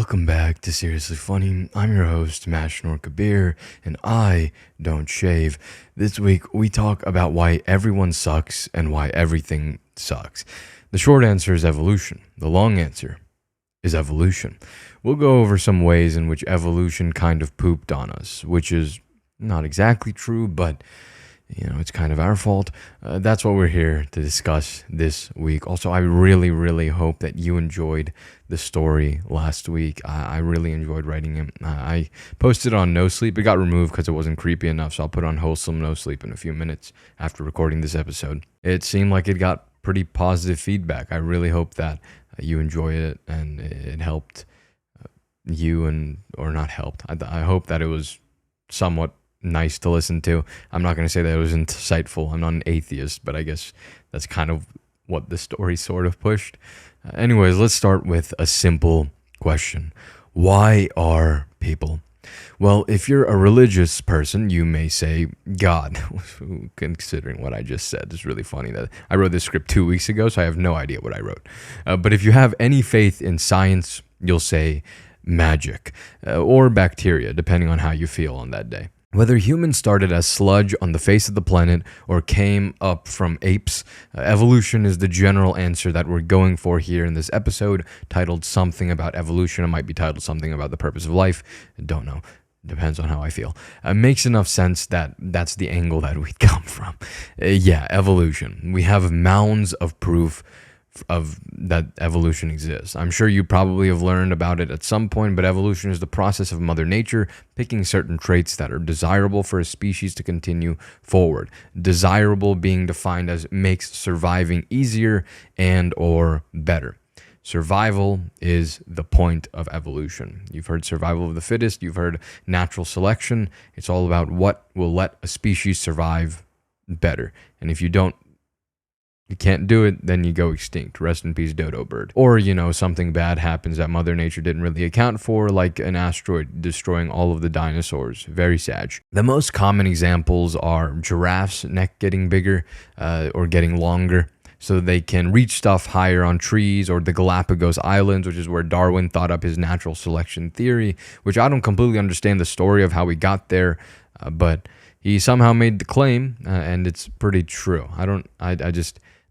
Welcome back to Seriously Funny. I'm your host, Mashnor Kabir, and I don't shave. This week, we talk about why everyone sucks and why everything sucks. The short answer is evolution. The long answer is evolution. We'll go over some ways in which evolution kind of pooped on us, which is not exactly true, but it's kind of our fault. That's what we're here to discuss this week. Also, I really hope that you enjoyed the story last week. I really enjoyed writing it. I posted on No Sleep. It got removed because it wasn't creepy enough, so I'll put on Wholesome No Sleep in a few minutes after recording this episode. It seemed like it got pretty positive feedback. I really hope that you enjoy it and it helped you or not helped. I hope that it was somewhat nice to listen to. I'm not going to say that it was insightful. I'm not an atheist, but I guess that's kind of what the story sort of pushed. Anyways, let's start with a simple question. Why are people? Well, if you're a religious person, you may say God. Considering what I just said, it's really funny that I wrote this script 2 weeks ago, so I have no idea what I wrote. But if you have any faith in science, you'll say magic or bacteria, depending on how you feel on that day. Whether humans started as sludge on the face of the planet or came up from apes, evolution is the general answer that we're going for here in this episode, titled Something About Evolution. It might be titled Something About the Purpose of Life. Don't know. Depends on how I feel. Makes enough sense that that's the angle that we come from. Evolution. We have mounds of proof of that evolution exists. I'm sure you probably have learned about it at some point, but evolution is the process of Mother Nature picking certain traits that are desirable for a species to continue forward. Desirable being defined as makes surviving easier and or better. Survival is the point of evolution. You've heard survival of the fittest, you've heard natural selection. It's all about what will let a species survive better. And if you can't do it, then you go extinct. Rest in peace, dodo bird. Or, something bad happens that Mother Nature didn't really account for, like an asteroid destroying all of the dinosaurs. Very sad. The most common examples are giraffes' neck getting bigger or getting longer so they can reach stuff higher on trees, or the Galapagos Islands, which is where Darwin thought up his natural selection theory, which I don't completely understand the story of how we got there, but he somehow made the claim, and it's pretty true.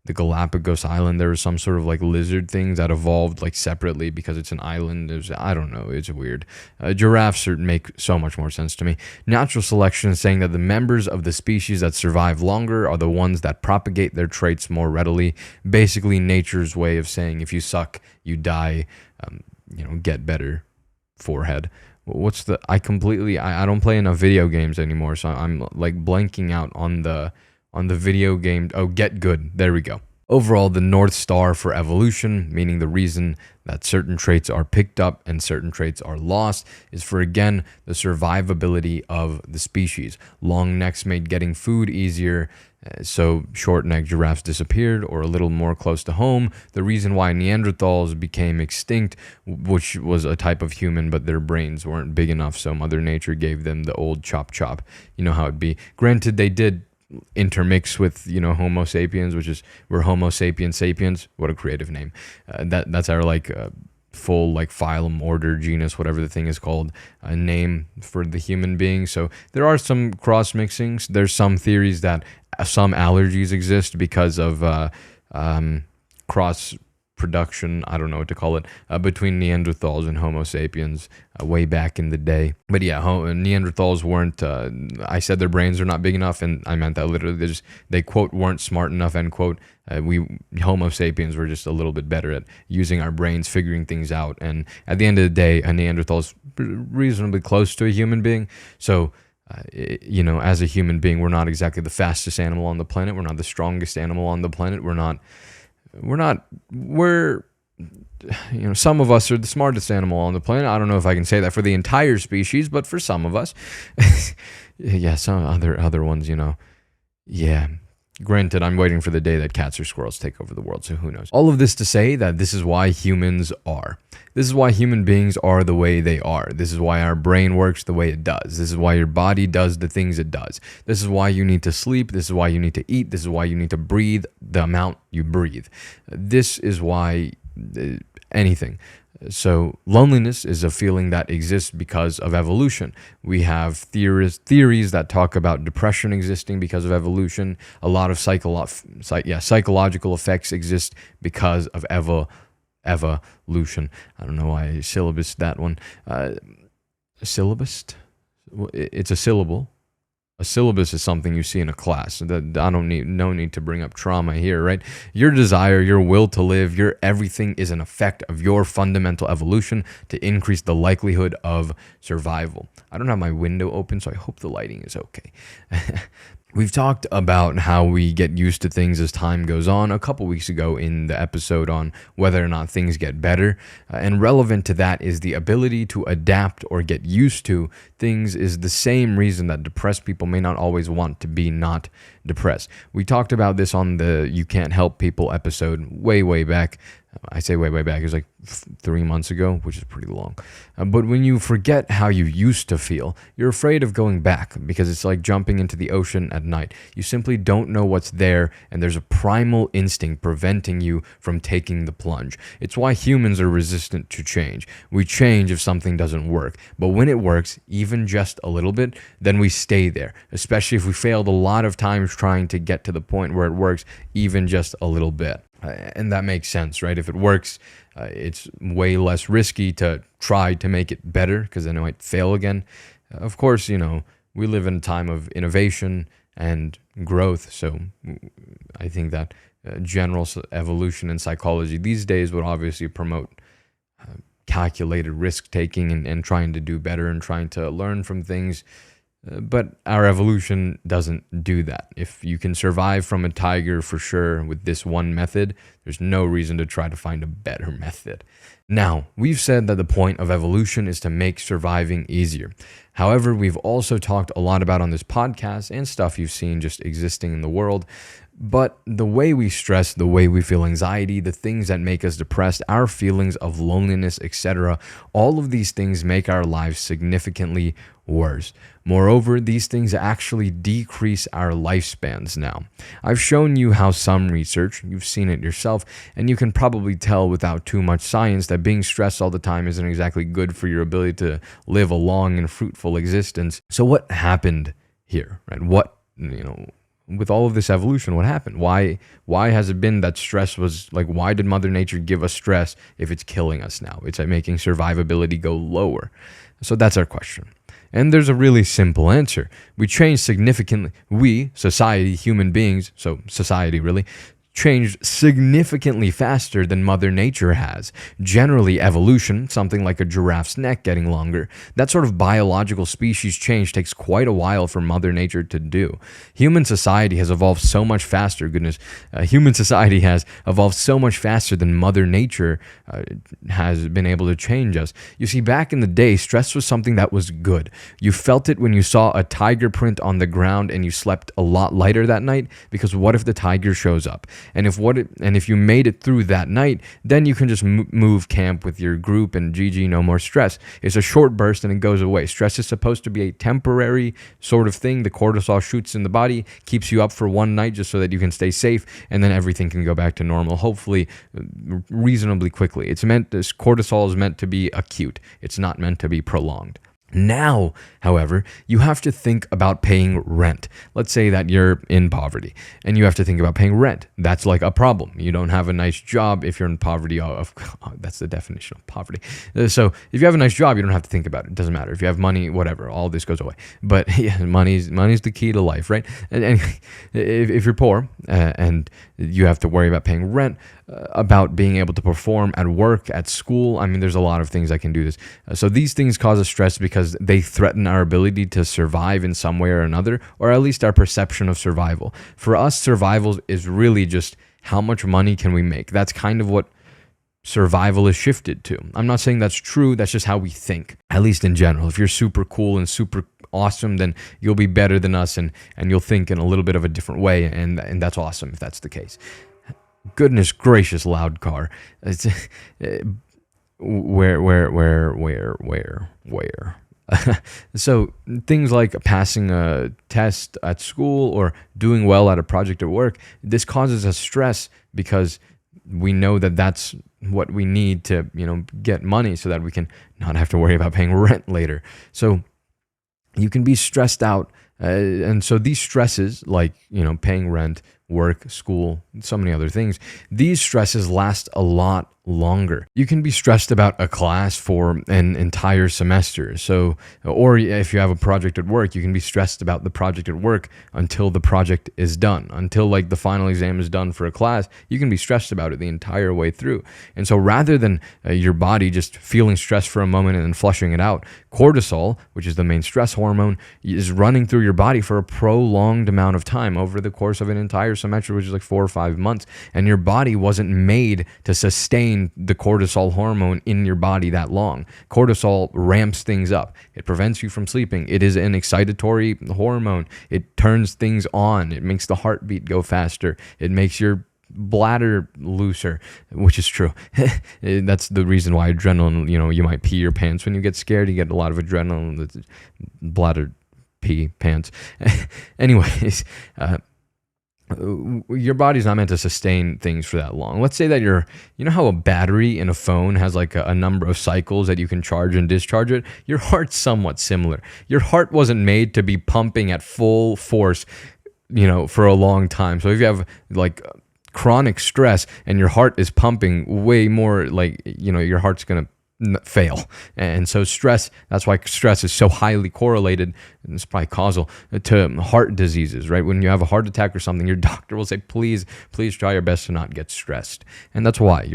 The Galapagos Island, there was some sort of like lizard things that evolved like separately because it's an island. I don't know, it's weird. Giraffes make so much more sense to me. Natural selection is saying that the members of the species that survive longer are the ones that propagate their traits more readily. Basically, nature's way of saying if you suck, you die. Get better. Forehead. I don't play enough video games anymore, so I'm like blanking out on the video game. Oh, Get Good. There we go. Overall, the North Star for evolution, meaning the reason that certain traits are picked up and certain traits are lost, is for, again, the survivability of the species. Long necks made getting food easier, so short-necked giraffes disappeared, or a little more close to home, the reason why Neanderthals became extinct, which was a type of human, but their brains weren't big enough, so Mother Nature gave them the old chop chop. You know how it'd be. Granted, they did intermix with Homo sapiens, we're Homo sapiens sapiens. What a creative name. That's our full phylum, order, genus, whatever the thing is called, name for the human being. So there are some cross mixings. There's some theories that some allergies exist because of cross production, I don't know what to call it, between Neanderthals and Homo sapiens way back in the day. But yeah, Neanderthals weren't, I said their brains are not big enough, and I meant that literally. They quote, weren't smart enough, end quote. We Homo sapiens were just a little bit better at using our brains, figuring things out. And at the end of the day, a Neanderthal is reasonably close to a human being. So, as a human being, we're not exactly the fastest animal on the planet. We're not the strongest animal on the planet. Some of us are the smartest animal on the planet. I don't know if I can say that for the entire species, but for some of us. Yeah, some other ones, yeah. Granted, I'm waiting for the day that cats or squirrels take over the world, so who knows. All of this to say that this is why humans are. This is why human beings are the way they are. This is why our brain works the way it does. This is why your body does the things it does. This is why you need to sleep. This is why you need to eat. This is why you need to breathe the amount you breathe. This is why anything. So loneliness is a feeling that exists because of evolution. We have theories that talk about depression existing because of evolution. A lot of psychological effects exist because of evolution. I don't know why I syllabused that one. Syllabused? It's a syllable. A syllabus is something you see in a class. No need to bring up trauma here, right? Your desire, your will to live, your everything is an effect of your fundamental evolution to increase the likelihood of survival. I don't have my window open, so I hope the lighting is okay. We've talked about how we get used to things as time goes on a couple weeks ago in the episode on whether or not things get better. And relevant to that is the ability to adapt or get used to things is the same reason that depressed people may not always want to be not depressed. We talked about this on the You Can't Help People episode way back. I say way back. It was like 3 months ago, which is pretty long. But when you forget how you used to feel, you're afraid of going back because it's like jumping into the ocean at night. You simply don't know what's there, and there's a primal instinct preventing you from taking the plunge. It's why humans are resistant to change. We change if something doesn't work. But when it works, even just a little bit, then we stay there, especially if we failed a lot of times trying to get to the point where it works, even just a little bit. And that makes sense, right? If it works, it's way less risky to try to make it better because then it might fail again. Of course, we live in a time of innovation and growth. So I think that general evolution in psychology these days would obviously promote calculated risk taking and trying to do better and trying to learn from things. But our evolution doesn't do that. If you can survive from a tiger for sure with this one method, there's no reason to try to find a better method. Now, we've said that the point of evolution is to make surviving easier. However, we've also talked a lot about on this podcast and stuff you've seen just existing in the world. But the way we stress, the way we feel anxiety, the things that make us depressed, our feelings of loneliness, etc., all of these things make our lives significantly worse. Moreover, these things actually decrease our lifespans now. I've shown you how some research, you've seen it yourself, and you can probably tell without too much science that being stressed all the time isn't exactly good for your ability to live a long and fruitful existence. So what happened here, right? With all of this evolution, what happened? Why has it been that stress was like, why did Mother Nature give us stress if it's killing us now? It's like making survivability go lower. So that's our question. And there's a really simple answer. We changed significantly. We, society, human beings, so society really, changed significantly faster than Mother Nature has. Generally, evolution, something like a giraffe's neck getting longer, that sort of biological species change takes quite a while for Mother Nature to do. Human society has evolved so much faster, human society has evolved so much faster than Mother Nature has been able to change us. You see, back in the day, stress was something that was good. You felt it when you saw a tiger print on the ground and you slept a lot lighter that night, because what if the tiger shows up? And if you made it through that night, then you can just move camp with your group and GG, no more stress. It's a short burst and it goes away. Stress is supposed to be a temporary sort of thing. The cortisol shoots in the body, keeps you up for one night just so that you can stay safe, and then everything can go back to normal, hopefully reasonably quickly. This cortisol is meant to be acute. It's not meant to be prolonged. Now, however, you have to think about paying rent. Let's say that you're in poverty and you have to think about paying rent. That's like a problem. You don't have a nice job if you're in poverty. That's the definition of poverty. So if you have a nice job, you don't have to think about it. It doesn't matter. If you have money, whatever, all this goes away. But yeah, money's the key to life, right? And if you're poor and you have to worry about paying rent, about being able to perform at work, at school. I mean, there's a lot of things that can do this. So these things cause us stress because they threaten our ability to survive in some way or another, or at least our perception of survival. For us, survival is really just how much money can we make. That's kind of what survival is shifted to. I'm not saying that's true. That's just how we think, at least in general. If you're super cool and super awesome, then you'll be better than us and you'll think in a little bit of a different way. And that's awesome if that's the case. Goodness gracious, loud car. It's where. So things like passing a test at school or doing well at a project at work, this causes us stress because we know that that's what we need to, get money so that we can not have to worry about paying rent later. So you can be stressed out. And so these stresses, like, paying rent, work, school, so many other things, these stresses last a lot longer. You can be stressed about a class for an entire semester. So, or if you have a project at work, you can be stressed about the project at work until the project is done, until like the final exam is done for a class. You can be stressed about it the entire way through. And so rather than your body just feeling stress for a moment and then flushing it out, cortisol, which is the main stress hormone, is running through your body for a prolonged amount of time over the course of an entire semester, which is like 4 or 5 months. And your body wasn't made to sustain the cortisol hormone in your body that long. Cortisol ramps things up. It prevents you from sleeping. It is an excitatory hormone. It turns things on. It makes the heartbeat go faster. It makes your bladder looser, which is true. That's the reason why adrenaline, you might pee your pants when you get scared. You get a lot of adrenaline, bladder pee pants. Anyways, your body's not meant to sustain things for that long. Let's say that you know how a battery in a phone has like a number of cycles that you can charge and discharge it? Your heart's somewhat similar. Your heart wasn't made to be pumping at full force, for a long time. So if you have like chronic stress and your heart is pumping way more, like, your heart's going to fail. And so that's why stress is so highly correlated, and it's probably causal, to heart diseases, right? When you have a heart attack or something, your doctor will say, please try your best to not get stressed. And that's why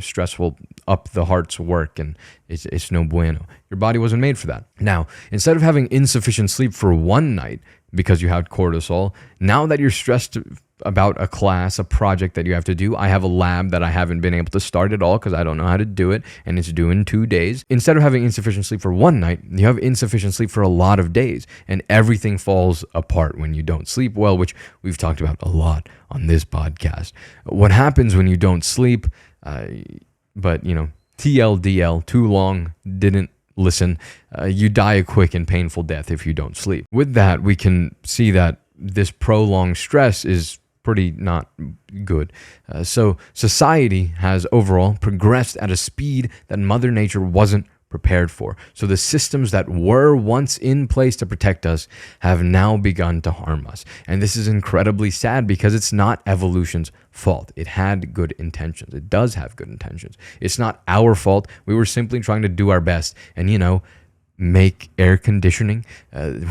stress will up the heart's work, and it's no bueno. Your body wasn't made for that. Now, instead of having insufficient sleep for one night because you had cortisol, now that you're stressed about a class, a project that you have to do. I have a lab that I haven't been able to start at all because I don't know how to do it, and it's due in 2 days. Instead of having insufficient sleep for one night, you have insufficient sleep for a lot of days, and everything falls apart when you don't sleep well, which we've talked about a lot on this podcast. What happens when you don't sleep, but TLDL, too long, didn't listen, you die a quick and painful death if you don't sleep. With that, we can see that this prolonged stress is pretty not good. So society has overall progressed at a speed that Mother Nature wasn't prepared for. So the systems that were once in place to protect us have now begun to harm us. And this is incredibly sad because it's not evolution's fault. It had good intentions. It does have good intentions. It's not our fault. We were simply trying to do our best and, make air conditioning,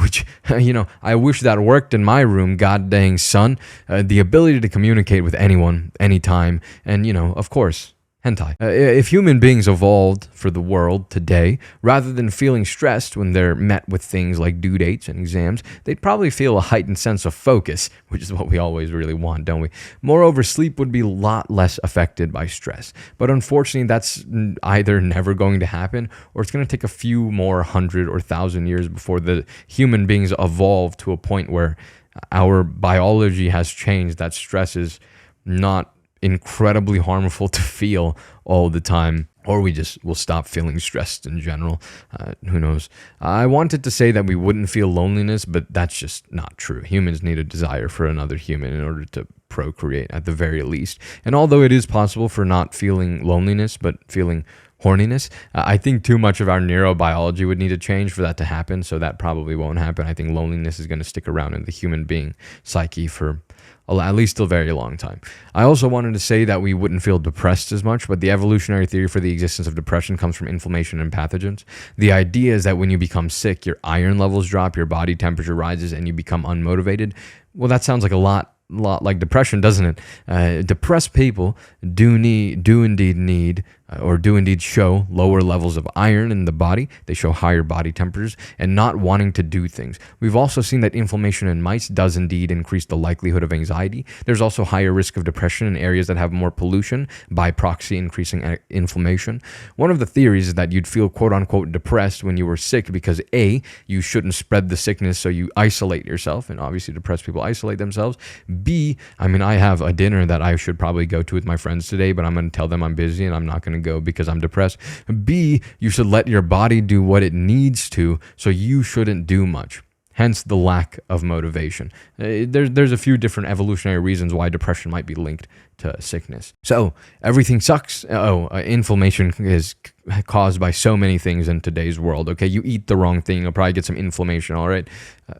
which, I wish that worked in my room, god dang son. The ability to communicate with anyone, anytime, and, of course, hentai. If human beings evolved for the world today, rather than feeling stressed when they're met with things like due dates and exams, they'd probably feel a heightened sense of focus, which is what we always really want, don't we? Moreover, sleep would be a lot less affected by stress. But unfortunately, that's either never going to happen, or it's going to take a few more 100 or 1,000 years before the human beings evolve to a point where our biology has changed, that stress is not incredibly harmful to feel all the time, or we just will stop feeling stressed in general. Who knows? I wanted to say that we wouldn't feel loneliness, but that's just not true. Humans need a desire for another human in order to procreate, at the very least. And although it is possible for not feeling loneliness, but feeling horniness, I think too much of our neurobiology would need to change for that to happen, so that probably won't happen. I think loneliness is going to stick around in the human being psyche for at least a very long time. I also wanted to say that we wouldn't feel depressed as much, but the evolutionary theory for the existence of depression comes from inflammation and pathogens. The idea is that when you become sick, your iron levels drop, your body temperature rises, and you become unmotivated. Well, that sounds like a lot like depression, doesn't it? Depressed people do indeed show lower levels of iron in the body. They show higher body temperatures and not wanting to do things. We've also seen that inflammation in mice does indeed increase the likelihood of anxiety. There's also higher risk of depression in areas that have more pollution, by proxy increasing inflammation. One of the theories is that you'd feel quote unquote depressed when you were sick because A, you shouldn't spread the sickness, so you isolate yourself, and obviously depressed people isolate themselves. B, I have a dinner that I should probably go to with my friends today, but I'm going to tell them I'm busy and I'm not going to go because I'm depressed. B, you should let your body do what it needs to, so you shouldn't do much. hence the lack of motivation. There's a few different evolutionary reasons why depression might be linked to sickness. So everything sucks. Inflammation is caused by so many things in today's world. Okay, you eat the wrong thing, you'll probably get some inflammation. All right,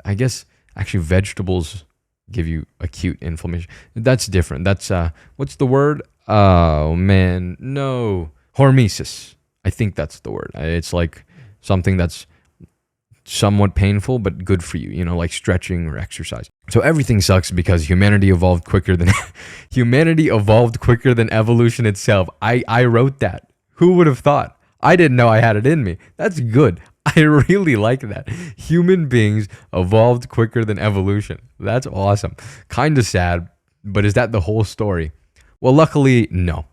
I guess actually vegetables give you acute inflammation. That's different. That's what's the word? Oh man, no, hormesis. I think that's the word. It's like something that's somewhat painful but good for you, like stretching or exercise. So everything sucks because humanity evolved quicker than evolution itself. I wrote that. Who would have thought? I didn't know I had it in me. That's good. I really like that. Human beings evolved quicker than evolution. That's awesome. Kind of sad, but is that the whole story? Well, luckily, no.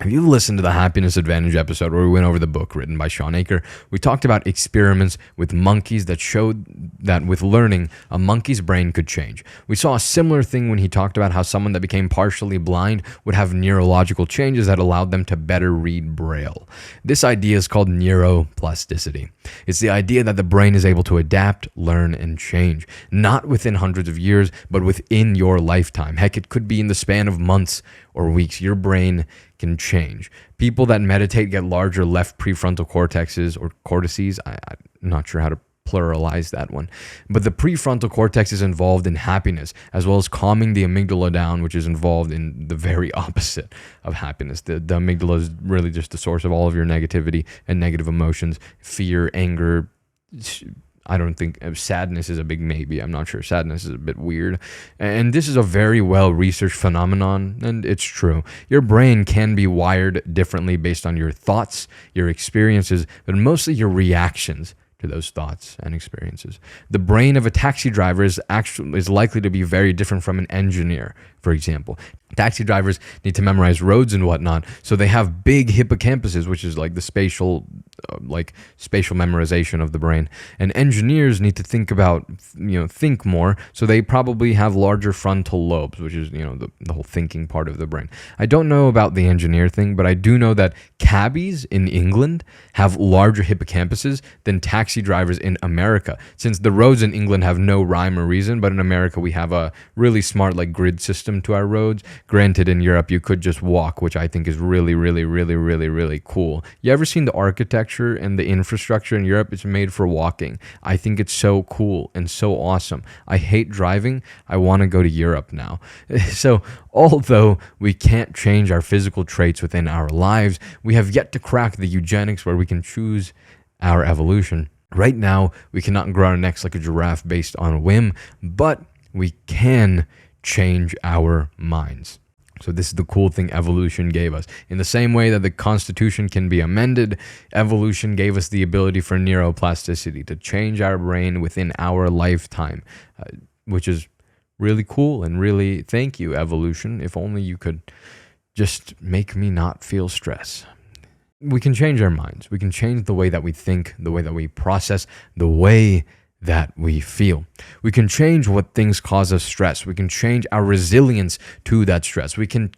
If you've listened to the Happiness Advantage episode where we went over the book written by Shawn Achor, we talked about experiments with monkeys that showed that with learning, a monkey's brain could change. We saw a similar thing when he talked about how someone that became partially blind would have neurological changes that allowed them to better read Braille. This idea is called neuroplasticity. It's the idea that the brain is able to adapt, learn, and change, not within hundreds of years, but within your lifetime. Heck, it could be in the span of months or weeks. Your brain can change. People that meditate get larger left prefrontal cortexes or cortices. I'm not sure how to pluralize that one. But the prefrontal cortex is involved in happiness, as well as calming the amygdala down, which is involved in the very opposite of happiness. The amygdala is really just the source of all of your negativity and negative emotions, fear, anger. I don't think sadness is a big maybe. I'm not sure. Sadness is a bit weird. And this is a very well-researched phenomenon, and it's true. Your brain can be wired differently based on your thoughts, your experiences, but mostly your reactions to those thoughts and experiences. The brain of a taxi driver is likely to be very different from an engineer, for example. Taxi drivers need to memorize roads and whatnot, so they have big hippocampuses, which is like the spatial memorization of the brain. And engineers need to think more, so they probably have larger frontal lobes, which is, the whole thinking part of the brain. I don't know about the engineer thing, but I do know that cabbies in England have larger hippocampuses than taxi drivers in America, since the roads in England have no rhyme or reason, but in America we have a really smart grid system to our roads. Granted, in Europe you could just walk, which I think is really, really, really, really, really cool. You ever seen the architecture and the infrastructure in Europe? It's made for walking. I think it's so cool and so awesome. I hate driving. I want to go to Europe now. So although we can't change our physical traits within our lives, we have yet to crack the eugenics where we can choose our evolution. Right now, we cannot grow our necks like a giraffe based on a whim, but we can change our minds. So this is the cool thing evolution gave us. In the same way that the Constitution can be amended, evolution gave us the ability for neuroplasticity to change our brain within our lifetime, which is really cool. And really, thank you, evolution. If only you could just make me not feel stress. We can change our minds. We can change the way that we think, the way that we process, the way that we feel. We can change what things cause us stress. We can change our resilience to that stress. We can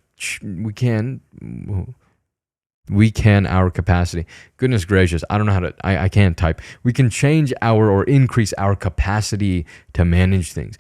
our capacity. Goodness gracious, I don't know how to, I can't type. We can change or increase our capacity to manage things.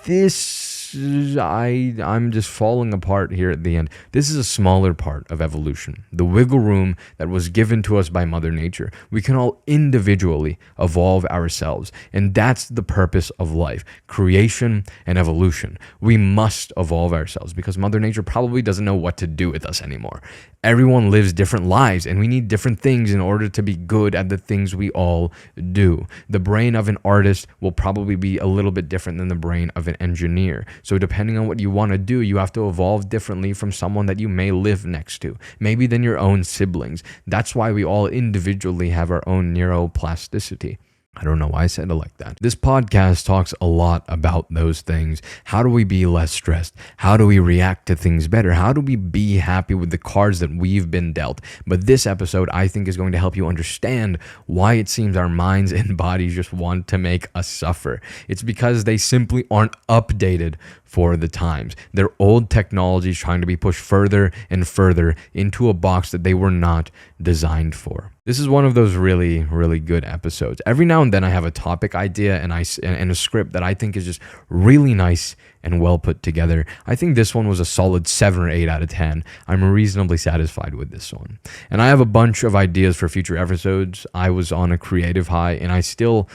I'm just falling apart here at the end. This is a smaller part of evolution, the wiggle room that was given to us by Mother Nature. We can all individually evolve ourselves, and that's the purpose of life, creation and evolution. We must evolve ourselves because Mother Nature probably doesn't know what to do with us anymore. Everyone lives different lives, and we need different things in order to be good at the things we all do. The brain of an artist will probably be a little bit different than the brain of an engineer. So depending on what you want to do, you have to evolve differently from someone that you may live next to, maybe than your own siblings. That's why we all individually have our own neuroplasticity. I don't know why I said it like that. This podcast talks a lot about those things. How do we be less stressed? How do we react to things better? How do we be happy with the cards that we've been dealt? But this episode, I think, is going to help you understand why it seems our minds and bodies just want to make us suffer. It's because they simply aren't updated for the times. They're old technologies trying to be pushed further and further into a box that they were not designed for. This is one of those really, really good episodes. Every now and then I have a topic idea and a script that I think is just really nice and well put together. I think this one was a solid 7 or 8 out of 10. I'm reasonably satisfied with this one. And I have a bunch of ideas for future episodes. I was on a creative high, and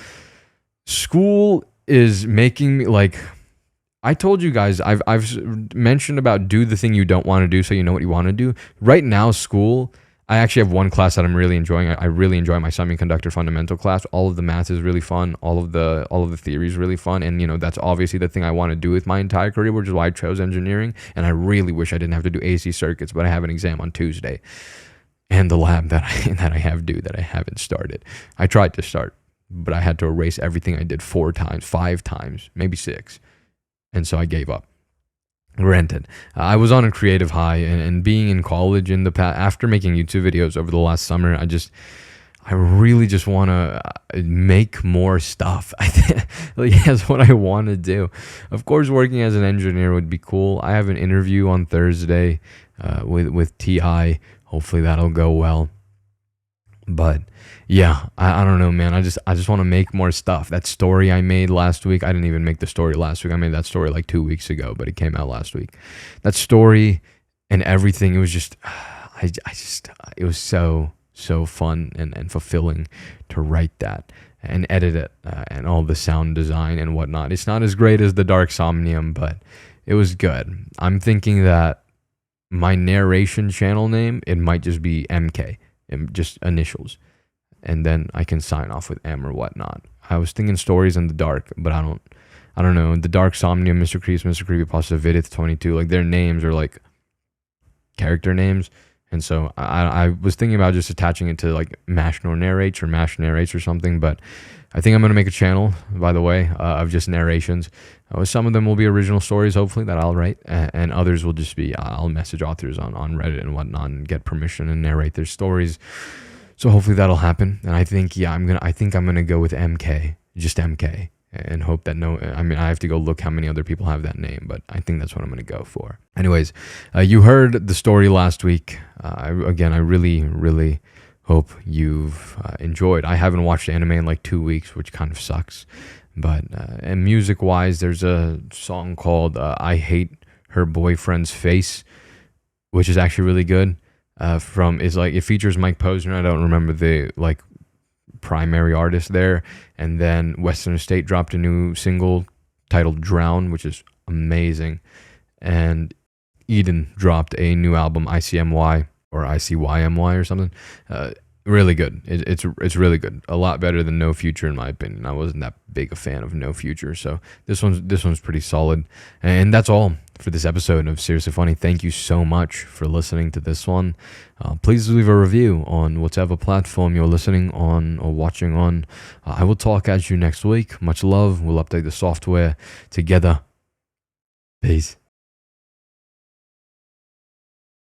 school is making me like, I told you guys, I've mentioned about do the thing you don't want to do so you know what you want to do. Right now, school, I actually have one class that I'm really enjoying. I really enjoy my semiconductor fundamental class. All of the math is really fun. All of the theory is really fun. And, that's obviously the thing I want to do with my entire career, which is why I chose engineering. And I really wish I didn't have to do AC circuits, but I have an exam on Tuesday. And the lab that I have due that I haven't started. I tried to start, but I had to erase everything I did 4 times, 5 times, maybe 6. And so I gave up. Granted, I was on a creative high, and being in college in the past, after making YouTube videos over the last summer, I really just want to make more stuff. That's what I want to do. Of course, working as an engineer would be cool. I have an interview on Thursday with TI. Hopefully that'll go well. But yeah, I don't know, man. I just want to make more stuff. That story I made last week, I didn't even make the story last week. I made that story like 2 weeks ago, but it came out last week. That story and everything, it was just, it was so fun and fulfilling to write that and edit it and all the sound design and whatnot. It's not as great as the Dark Somnium, but it was good. I'm thinking that my narration channel name, it might just be MK. Just initials, and then I can sign off with M or whatnot. I was thinking Stories in the Dark, but I don't know. The Dark Somnium, Mr. Creeps, Mr. Creepypasta, Vidith 22, like their names are like character names, and so I was thinking about just attaching it to like Mashnor Narrates or Mash Narrates or something, but I think I'm gonna make a channel, by the way, of just narrations. Some of them will be original stories, hopefully, that I'll write, and others will just be I'll message authors on Reddit and whatnot and get permission and narrate their stories. So hopefully that'll happen. And I think I'm gonna go with MK, just MK, and hope that I have to go look how many other people have that name, but I think that's what I'm gonna go for. Anyways, you heard the story last week. I really, really hope you've enjoyed. I haven't watched anime in like 2 weeks, which kind of sucks. But and music wise, there's a song called I Hate Her Boyfriend's Face, which is actually really good. It features Mike Posner. I don't remember the like primary artist there. And then Western State dropped a new single titled Drown, which is amazing. And Eden dropped a new album, ICMY or ICYMY or something. Really good. It's really good. A lot better than No Future in my opinion. I wasn't that big a fan of No Future, so this one's pretty solid. And that's all for this episode of Seriously Funny. Thank you so much for listening to this one. Please leave a review on whatever platform you're listening on or watching on. I will talk at you next week. Much love. We'll update the software together. Peace.